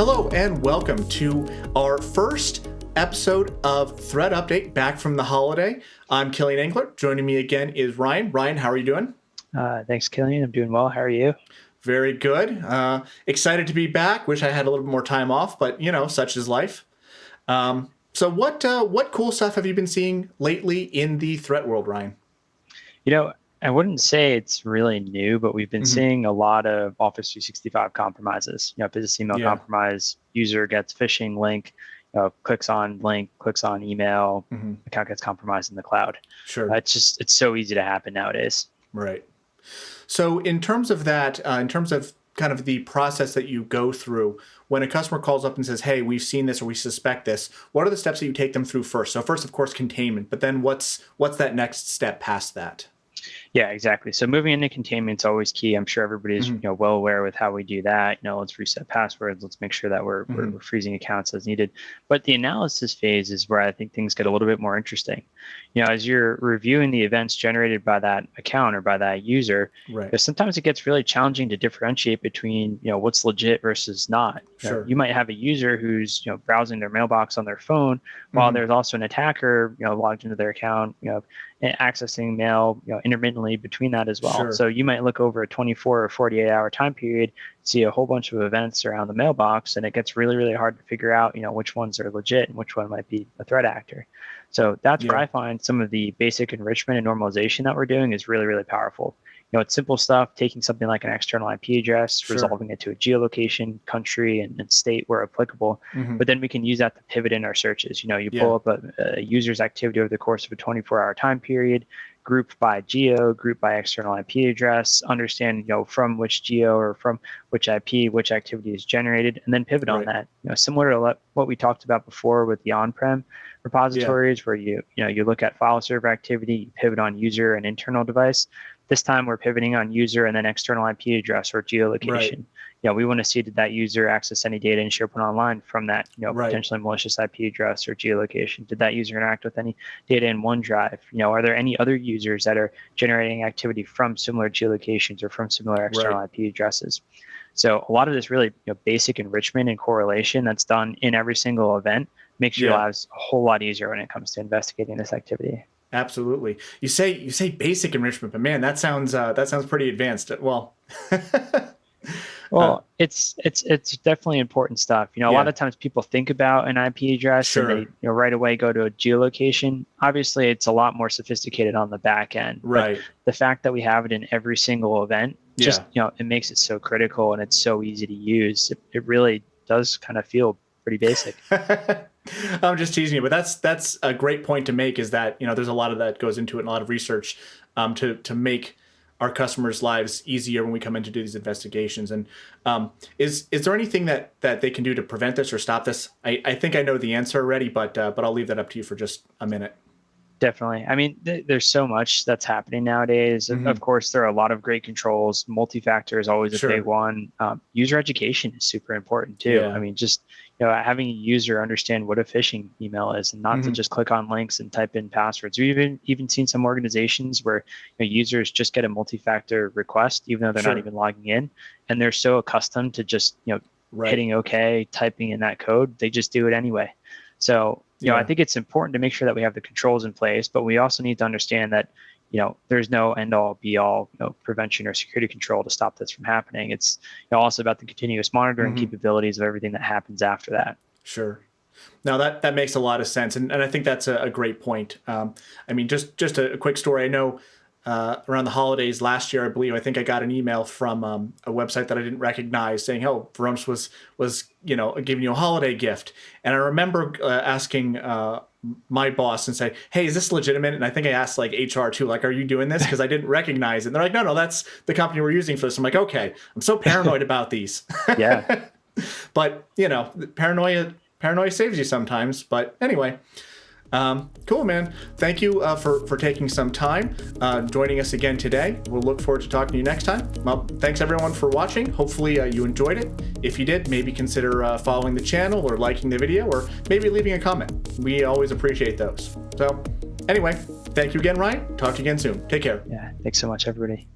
Hello and welcome to our first episode of Threat Update back from the holiday. I'm Killian Engler. Joining me again is Ryan. Ryan, how are you doing? Thanks, Killian. I'm doing well. How are you? Very good. Excited to be back. Wish I had a little bit more time off, but such is life. So what cool stuff have you been seeing lately in the threat world, Ryan? I wouldn't say it's really new, but we've been seeing a lot of Office 365 compromises. Business email compromise, user gets phishing link, clicks on link, clicks on email, account gets compromised in the cloud. Sure. It's so easy to happen nowadays. Right. So in terms of that, in terms of kind of the process that you go through, when a customer calls up and says, hey, we've seen this or we suspect this, what are the steps that you take them through first? So first, of course, containment, but then what's that next step past that? Yeah, exactly. So moving into containment is always key. I'm sure everybody's well aware with how we do that. Let's reset passwords. Let's make sure that we're freezing accounts as needed. But the analysis phase is where I think things get a little bit more interesting. As you're reviewing the events generated by that account or by that user, right. Sometimes it gets really challenging to differentiate between what's legit versus not. Sure. You might have a user who's browsing their mailbox on their phone, while there's also an attacker logged into their account, and accessing mail intermittently between that as well. Sure. So you might look over a 24 or 48 hour time period, see a whole bunch of events around the mailbox, and it gets really, really hard to figure out which ones are legit and which one might be a threat actor. So that's where I find some of the basic enrichment and normalization that we're doing is really, really powerful. It's simple stuff, taking something like an external IP address, resolving it to a geolocation, country, and state where applicable. But then we can use that to pivot in our searches. You pull up a user's activity over the course of a 24-hour time period, group by geo, group by external IP address, understand from which geo or from which IP, which activity is generated, and then pivot on that. Similar to what we talked about before with the on-prem repositories, where you look at file server activity, you pivot on user and internal device. This time we're pivoting on user and then external IP address or geolocation. We want to see did that user access any data in SharePoint Online from that potentially malicious IP address or geolocation? Did that user interact with any data in OneDrive? Are there any other users that are generating activity from similar geolocations or from similar external IP addresses? So a lot of this really basic enrichment and correlation that's done in every single event makes your lives a whole lot easier when it comes to investigating this activity. Absolutely. You say basic enrichment, but man, that sounds pretty advanced. Well, it's definitely important stuff. A lot of times people think about an IP address and they right away go to a geolocation. Obviously, it's a lot more sophisticated on the back end. Right. But the fact that we have it in every single event, just it makes it so critical and it's so easy to use. It really does kind of feel pretty basic. I'm just teasing you, but that's a great point to make, is that there's a lot of that goes into it and a lot of research to make our customers' lives easier when we come in to do these investigations. And is there anything that they can do to prevent this or stop this? I think I know the answer already, but I'll leave that up to you for just a minute. Definitely. I mean, there's so much that's happening nowadays. Of course, there are a lot of great controls. Multi-factor is always a big one. User education is super important too. Yeah. I mean, just having a user understand what a phishing email is and not to just click on links and type in passwords. We've even seen some organizations where users just get a multi-factor request, even though they're not even logging in, and they're so accustomed to just hitting OK, typing in that code, they just do it anyway. So I think it's important to make sure that we have the controls in place, but we also need to understand that there's no end-all, be-all prevention or security control to stop this from happening. It's also about the continuous monitoring capabilities of everything that happens after that. Sure. Now that makes a lot of sense, and I think that's a great point. I mean, just a quick story. I know around the holidays last year, I think I got an email from a website that I didn't recognize saying, "Oh, Varonis was giving you a holiday gift." And I remember asking my boss and say, "Hey, is this legitimate?" And I think I asked like HR too, like, "Are you doing this?" Because I didn't recognize it. And they're like, "No, that's the company we're using for this." I'm like, "Okay, I'm so paranoid about these." Yeah. But paranoia saves you sometimes. But anyway. Cool, man. Thank you for taking some time joining us again today. We'll look forward to talking to you next time. Well, thanks everyone for watching. Hopefully you enjoyed it. If you did, maybe consider following the channel or liking the video or maybe leaving a comment. We always appreciate those. So anyway, thank you again, Ryan. Talk to you again soon. Take care. Yeah. Thanks so much, everybody.